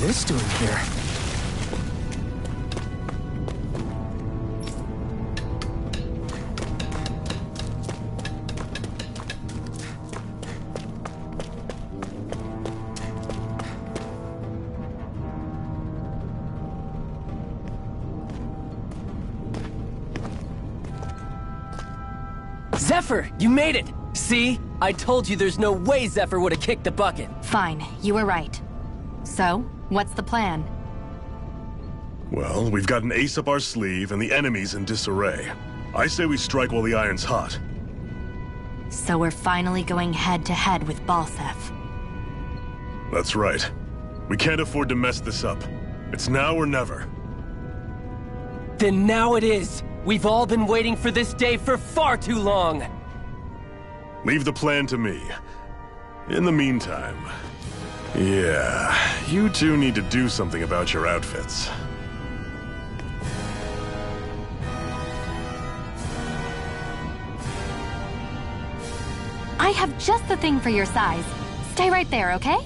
this doing here? Zephyr, you made it! See? I told you there's no way Zephyr would have kicked the bucket. Fine, you were right. So, what's the plan? Well, we've got an ace up our sleeve and the enemy's in disarray. I say we strike while the iron's hot. So we're finally going head-to-head with Balsef. That's right. We can't afford to mess this up. It's now or never. Then now it is! We've all been waiting for this day for far too long! Leave the plan to me. In the meantime... yeah, you two need to do something about your outfits. I have just the thing for your size. Stay right there, okay?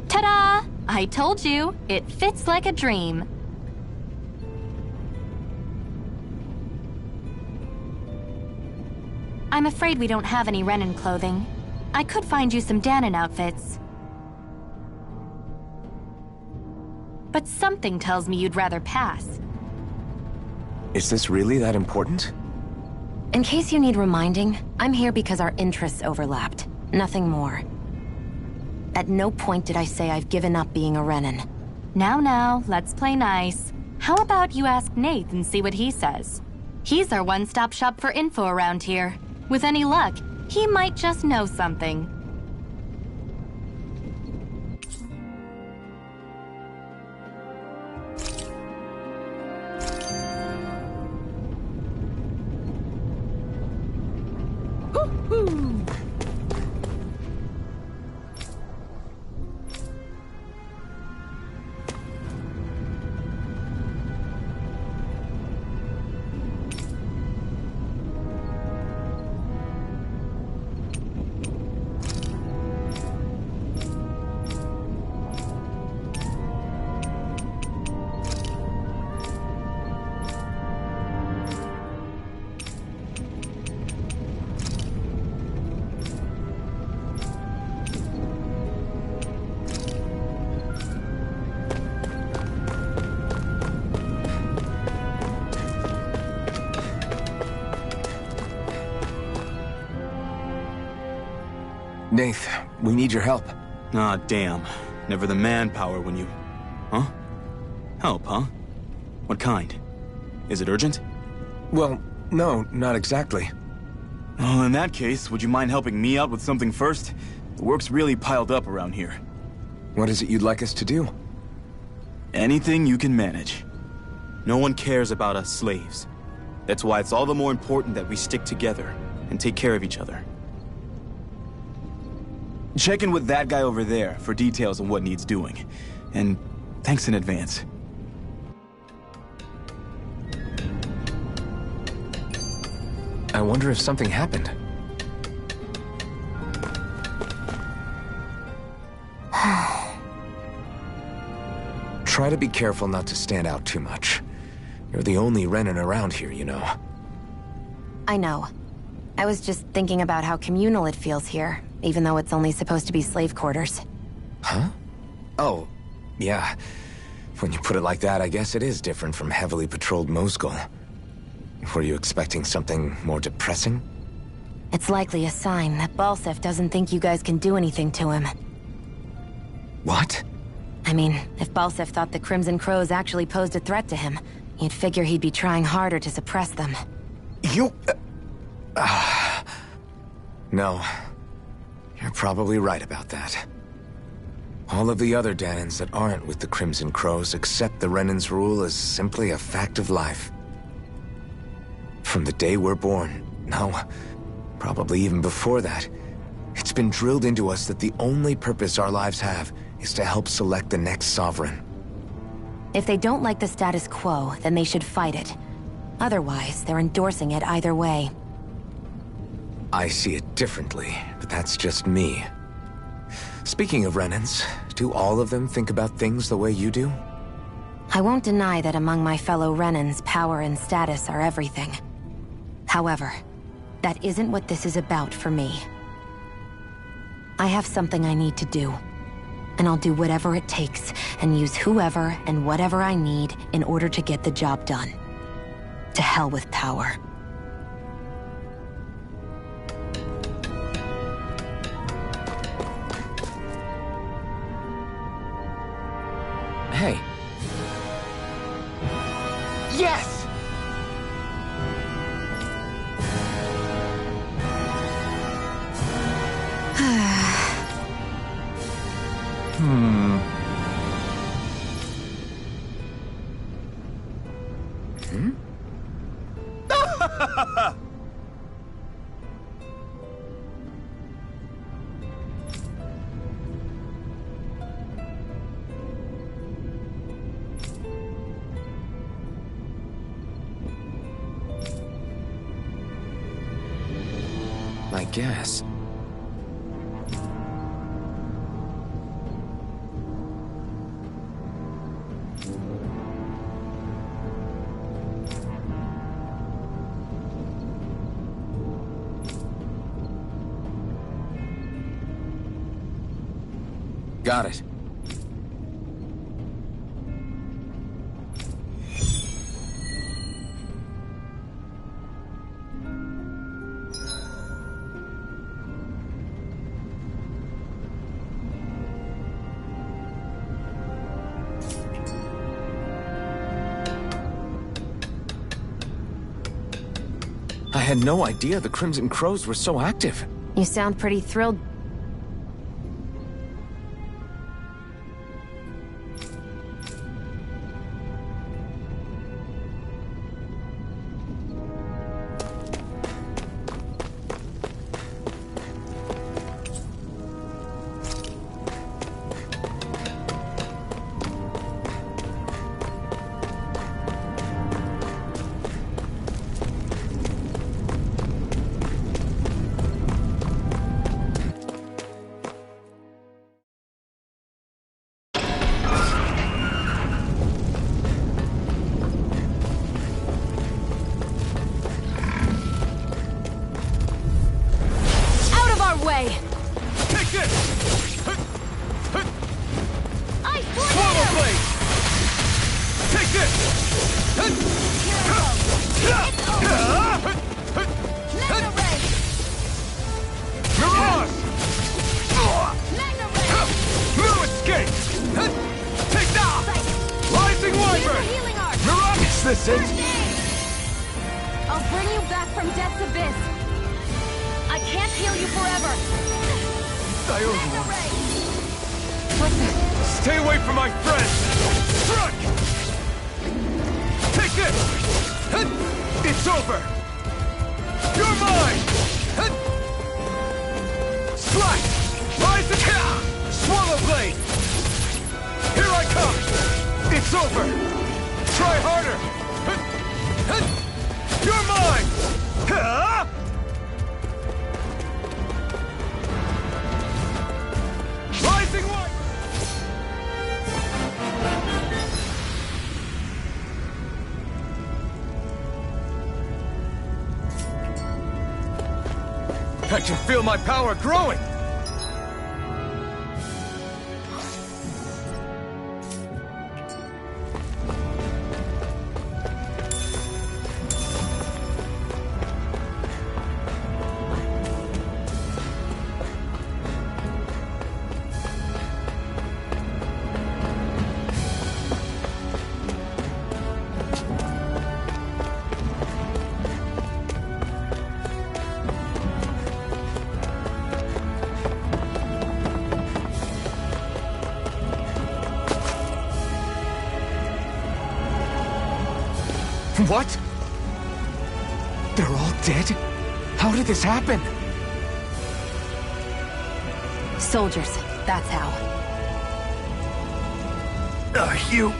Ta-da! I told you, it fits like a dream. I'm afraid we don't have any Renin clothing. I could find you some Danon outfits. But something tells me you'd rather pass. Is this really that important? In case you need reminding, I'm here because our interests overlapped. Nothing more. At no point did I say I've given up being a Renin. Now, let's play nice. How about you ask Nath and see what he says? He's our one-stop shop for info around here. With any luck, he might just know something. Nath, we need your help. Ah, damn. Never the manpower when you... Huh? Help, huh? What kind? Is it urgent? Well, no, not exactly. Well, in that case, would you mind helping me out with something first? The work's really piled up around here. What is it you'd like us to do? Anything you can manage. No one cares about us slaves. That's why it's all the more important that we stick together and take care of each other. Check in with that guy over there for details on what needs doing. And thanks in advance. I wonder if something happened. Try to be careful not to stand out too much. You're the only Renin around here, you know. I know. I was just thinking about how communal it feels here, even though it's only supposed to be slave quarters. Huh? Oh, yeah. When you put it like that, I guess it is different from heavily patrolled Moscow. Were you expecting something more depressing? It's likely a sign that Balsef doesn't think you guys can do anything to him. What? I mean, if Balsef thought the Crimson Crows actually posed a threat to him, you'd figure he'd be trying harder to suppress them. You... No. You're probably right about that. All of the other Danons that aren't with the Crimson Crows accept the Renin's rule as simply a fact of life. From the day we're born, no, probably even before that, it's been drilled into us that the only purpose our lives have is to help select the next sovereign. If they don't like the status quo, then they should fight it. Otherwise, they're endorsing it either way. I see it differently, but that's just me. Speaking of Renans, do all of them think about things the way you do? I won't deny that among my fellow Renans, power and status are everything. However, that isn't what this is about for me. I have something I need to do, and I'll do whatever it takes and use whoever and whatever I need in order to get the job done. To hell with power. Hey. Yes! I guess. Got it. I had no idea the Crimson Crows were so active. You sound pretty thrilled. This it? I'll bring you back from death's abyss. I can't heal you forever. Stay away from my friend! Struck! Take this! It's over! You're mine! Slice! Rise and Swallow blade! Here I come! It's over! Try harder! You're mine! Rising one! I can feel my power growing! What? They're all dead? How did this happen? Soldiers, that's how. Are you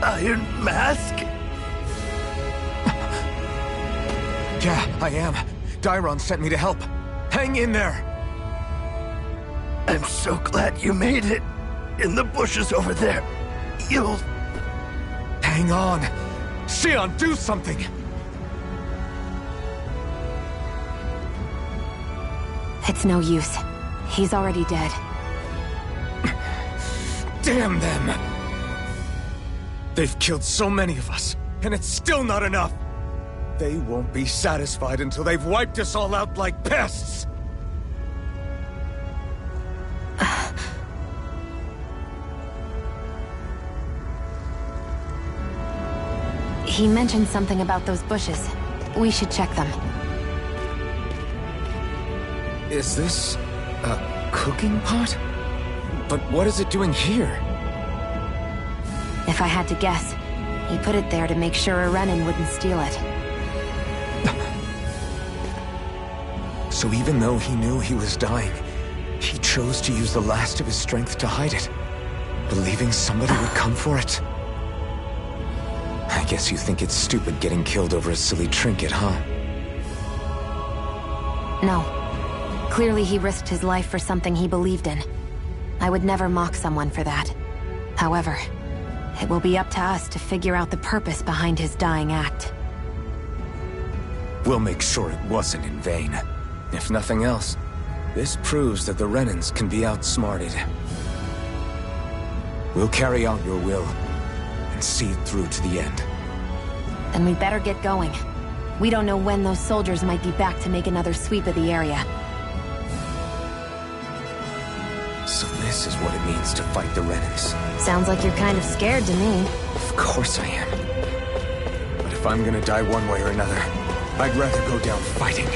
Iron Mask? Yeah, I am. Dairon sent me to help. Hang in there! I'm so glad you made it. In the bushes over there. You'll... Hang on! Xion, do something! It's no use. He's already dead. Damn them! They've killed so many of us, and it's still not enough! They won't be satisfied until they've wiped us all out like pests! He mentioned something about those bushes. We should check them. Is this... a cooking pot? But what is it doing here? If I had to guess, he put it there to make sure a Renan wouldn't steal it. So even though he knew he was dying, he chose to use the last of his strength to hide it, believing somebody would come for it. I guess you think it's stupid getting killed over a silly trinket, huh? No. Clearly he risked his life for something he believed in. I would never mock someone for that. However, it will be up to us to figure out the purpose behind his dying act. We'll make sure it wasn't in vain. If nothing else, this proves that the Renans can be outsmarted. We'll carry out your will, and see it through to the end. Then we better get going. We don't know when those soldiers might be back to make another sweep of the area. So this is what it means to fight the Renans. Sounds like you're kind of scared to me. Of course I am. But if I'm gonna die one way or another, I'd rather go down fighting.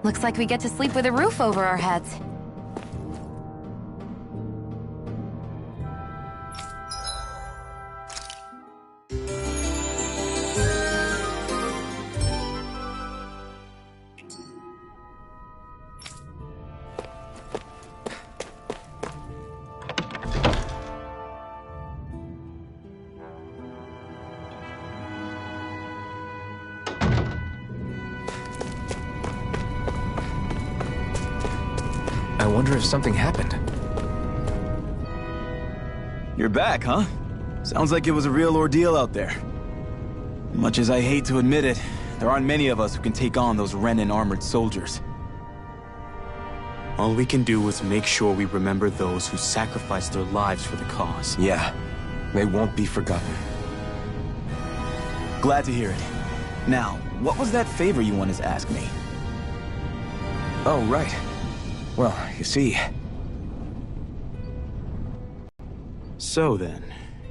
Looks like we get to sleep with a roof over our heads. I wonder if something happened. You're back, huh? Sounds like it was a real ordeal out there. Much as I hate to admit it, there aren't many of us who can take on those Renan armored soldiers. All we can do is make sure we remember those who sacrificed their lives for the cause. Yeah, they won't be forgotten. Glad to hear it. Now, what was that favor you wanted to ask me? Oh, right. Well, you see... So then,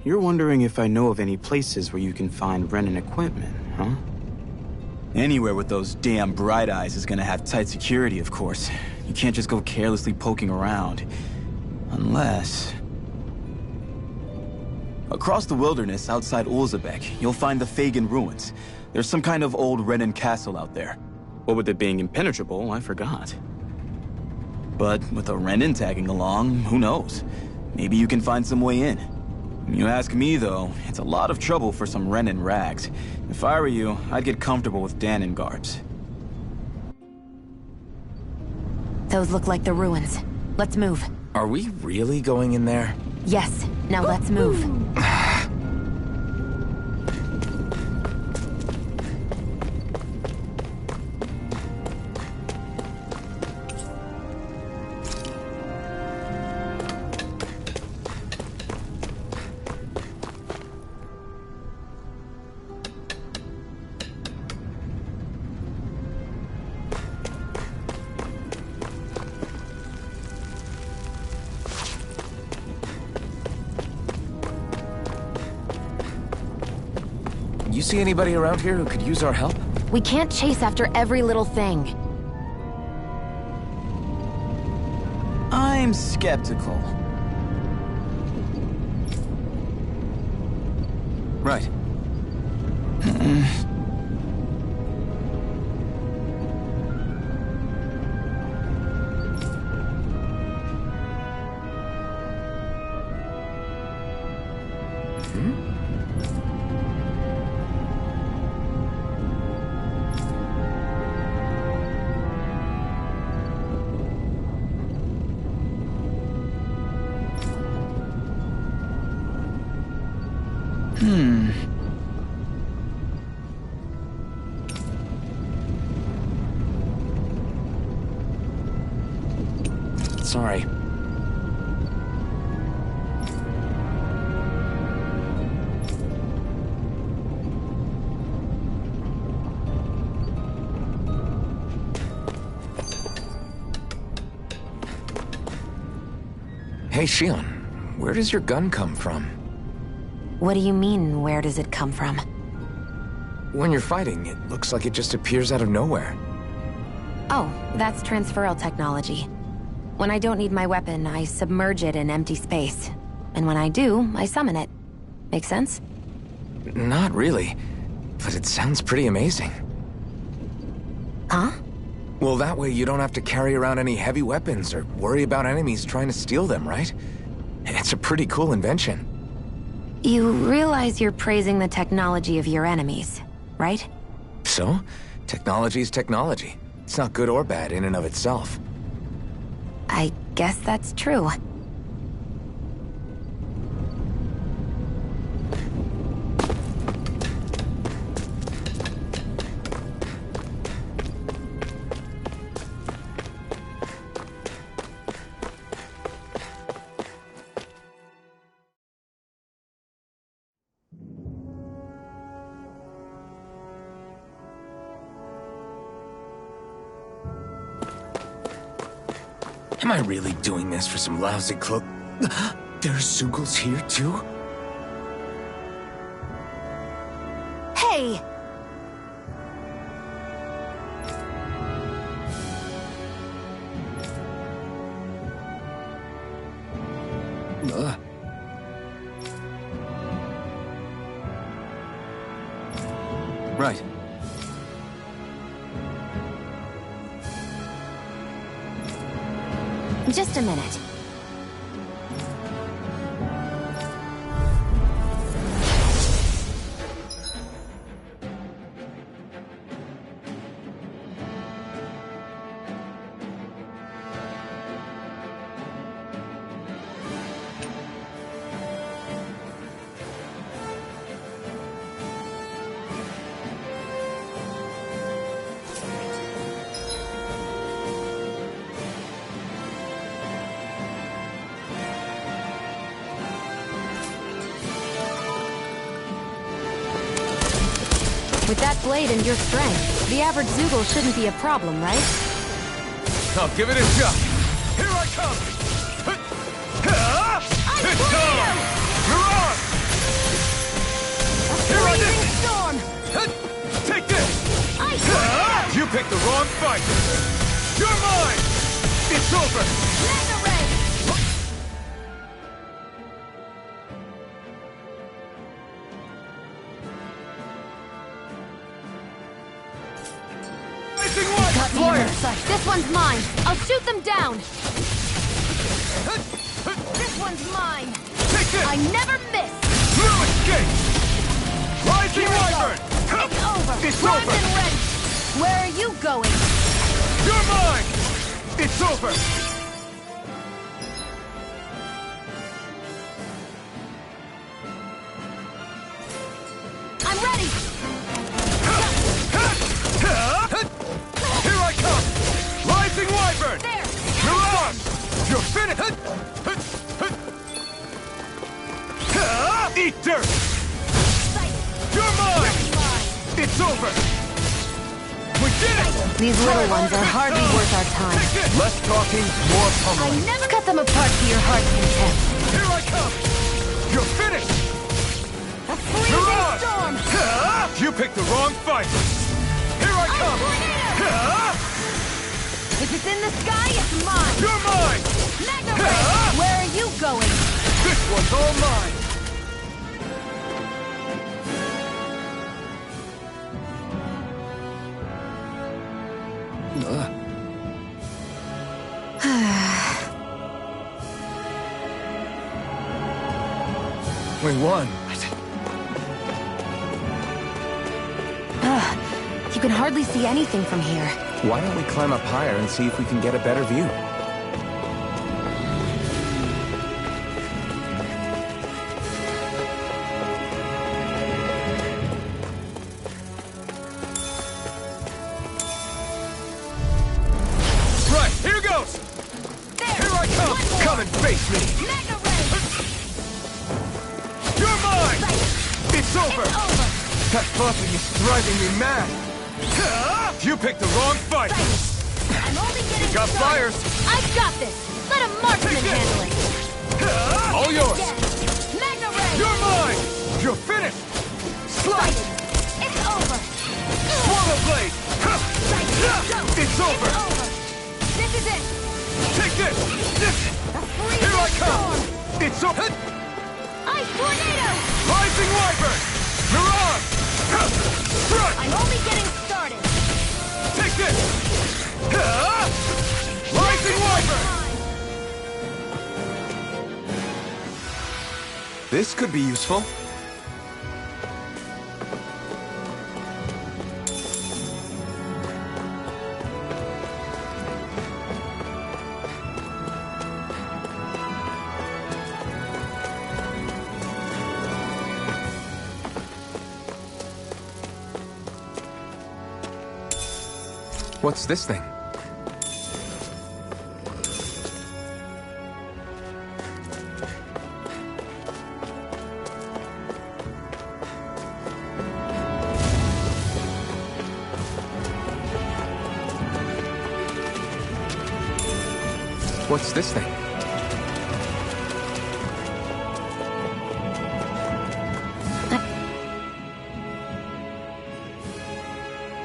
you're wondering if I know of any places where you can find Renan equipment, huh? Anywhere with those damn bright eyes is gonna have tight security, of course. You can't just go carelessly poking around. Unless... Across the wilderness outside Ulzebek, you'll find the Fagin ruins. There's some kind of old Renan castle out there. What with it being impenetrable, I forgot. But with a Renan tagging along, who knows? Maybe you can find some way in. You ask me, though, it's a lot of trouble for some Renan rags. If I were you, I'd get comfortable with Danon guards. Those look like the ruins. Let's move. Are we really going in there? Yes, now let's move. You see anybody around here who could use our help? We can't chase after every little thing. I'm skeptical. Right. Sorry. Hey, Shion, where does your gun come from? What do you mean, where does it come from? When you're fighting, it looks like it just appears out of nowhere. Oh, that's transferal technology. When I don't need my weapon, I submerge it in empty space. And when I do, I summon it. Make sense? Not really, but it sounds pretty amazing. Huh? Well, that way you don't have to carry around any heavy weapons or worry about enemies trying to steal them, right? It's a pretty cool invention. You realize you're praising the technology of your enemies, right? So, technology's technology. It's not good or bad in and of itself. I guess that's true. Am I really doing this for some lousy cloak? There's Sugals here, too? Hey! Right. Just a minute. With that blade and your strength, the average Zoogle shouldn't be a problem, right? I'll give it a shot. Here I come! It's time! You're on! Here I Blazing storm! Take this! You picked the wrong fight! You're mine! It's over! Mega Ray! Got me in their sight. This one's mine. I'll shoot them down. This one's mine. Take this! I never miss. No escape! Rising Here we go. Wyvern! It's over. It's Primed over! and ready. Where are you going? You're mine! It's over! I'm ready. Here I come! Rising Wyvern! There. You're on! You're finished! Eat dirt! You're mine! It's over! We did it! These little ones are hardly worth our time. Take this! Less talking, more I pummeling. never cut them apart to your heart's content. Here I come! You're finished! A You're freezing on! storm. You picked the wrong fight! Here I come! If it's in the sky, it's mine. You're mine! Mega Ray, where are you going? This one's all mine! We won. You can hardly see anything from here. Why don't we climb up higher and see if we can get a better view? Right, here goes! There. Here I come! One more. Come and face me! Mega Ray. You're mine! It's over! It's over. That buffing is driving me mad! You picked the wrong fight! I'm only getting Got started. flyers! I got this. Let a marksman Take this. handle it. All yours! Yes. Mega Ray. You're mine! You're finished! Slice! It's over. Swallow blade! Go. It's over! This is it. Take this! A freezing Here I come! storm. It's over! Ice tornado. Rising Wyvern! You're on! Strike! I'm only getting started. Take this! Rising Wyvern! This could be useful. What's this thing? What's this thing?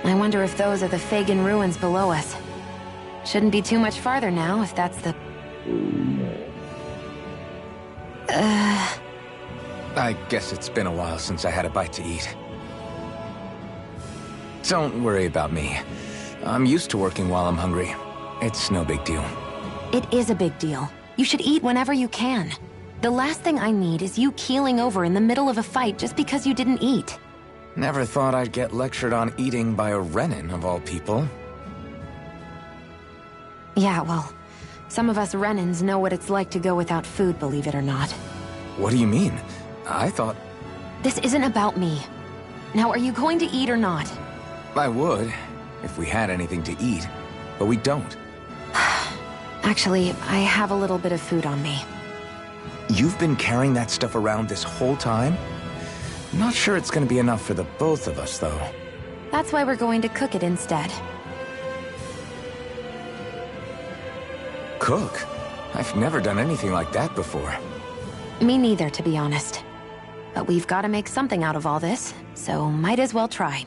I wonder if those are the Fagin ruins below us. Shouldn't be too much farther now, if that's the... I guess it's been a while since I had a bite to eat. Don't worry about me. I'm used to working while I'm hungry. It's no big deal. It is a big deal. You should eat whenever you can. The last thing I need is you keeling over in the middle of a fight just because you didn't eat. Never thought I'd get lectured on eating by a Renin, of all people. Yeah, well, some of us Renins know what it's like to go without food, believe it or not. What do you mean? I thought... This isn't about me. Now, are you going to eat or not? I would, if we had anything to eat. But we don't. Actually, I have a little bit of food on me. You've been carrying that stuff around this whole time? Not sure it's gonna be enough for the both of us, though. That's why we're going to cook it instead. Cook? I've never done anything like that before. Me neither, to be honest. But we've got to make something out of all this, so might as well try.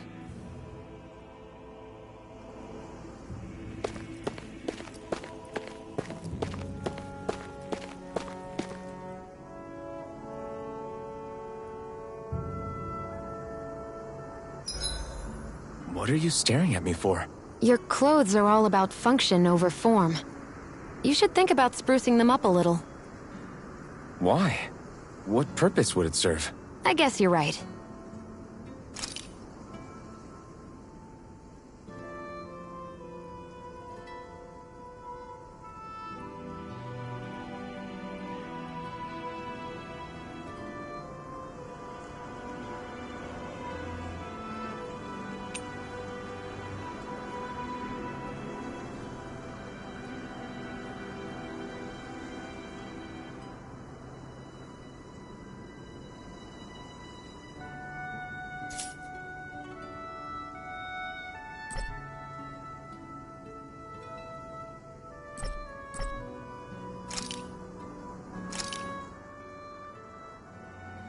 What are you staring at me for? Your clothes are all about function over form. You should think about sprucing them up a little. Why? What purpose would it serve? I guess you're right.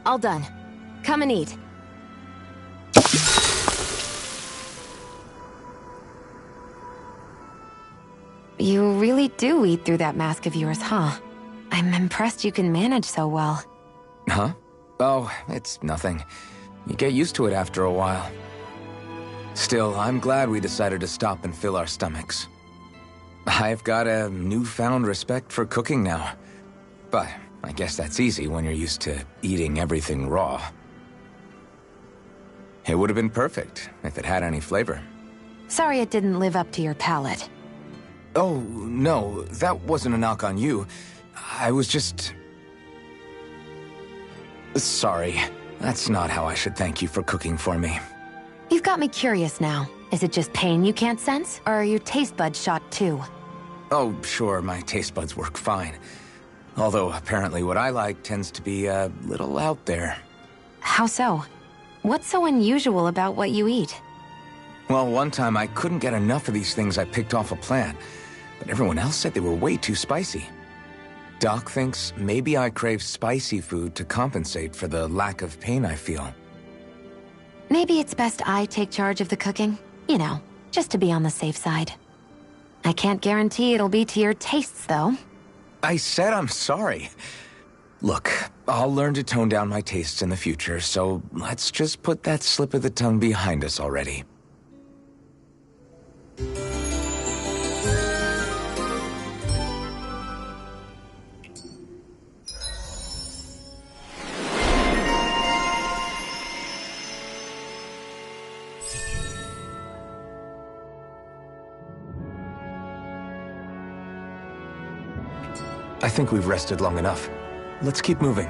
All done. Come and eat. You really do eat through that mask of yours, huh? I'm impressed you can manage so well. Huh? Oh, it's nothing. You get used to it after a while. Still, I'm glad we decided to stop and fill our stomachs. I've got a newfound respect for cooking now. But I guess that's easy when you're used to eating everything raw. It would have been perfect if it had any flavor. Sorry it didn't live up to your palate. Oh, no, that wasn't a knock on you. I was just... Sorry. That's not how I should thank you for cooking for me. You've got me curious now. Is it just pain you can't sense, or are your taste buds shot too? Oh, sure, my taste buds work fine. Although, apparently what I like tends to be a little out there. How so? What's so unusual about what you eat? Well, one time I couldn't get enough of these things I picked off a plant, but everyone else said they were way too spicy. Doc thinks maybe I crave spicy food to compensate for the lack of pain I feel. Maybe it's best I take charge of the cooking. You know, just to be on the safe side. I can't guarantee it'll be to your tastes, though. I said I'm sorry. Look, I'll learn to tone down my tastes in the future, so let's just put that slip of the tongue behind us already. I think we've rested long enough. Let's keep moving.